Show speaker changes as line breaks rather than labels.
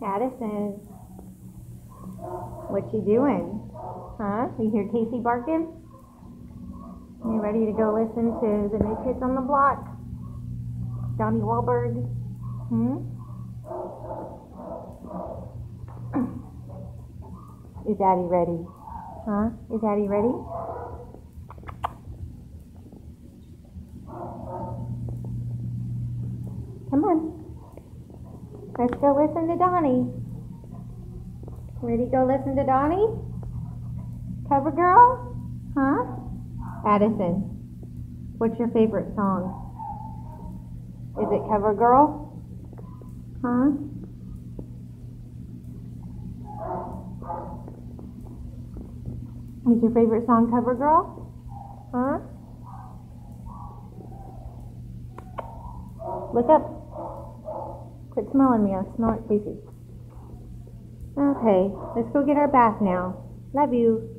Addison, what you doing? Huh? You hear Casey barking? You ready to go listen to the New Kids on the Block? Donnie Wahlberg? Is Daddy ready? Huh? Is Daddy ready? Come on. Let's go listen to Donnie. Ready to go listen to Donnie? Cover Girl? Huh? Addison, what's your favorite song? Is it Cover Girl? Huh? Is your favorite song Cover Girl? Huh? Look up. Quit smelling me. I'll smell it, Casey. Okay, let's go get our bath now. Love you.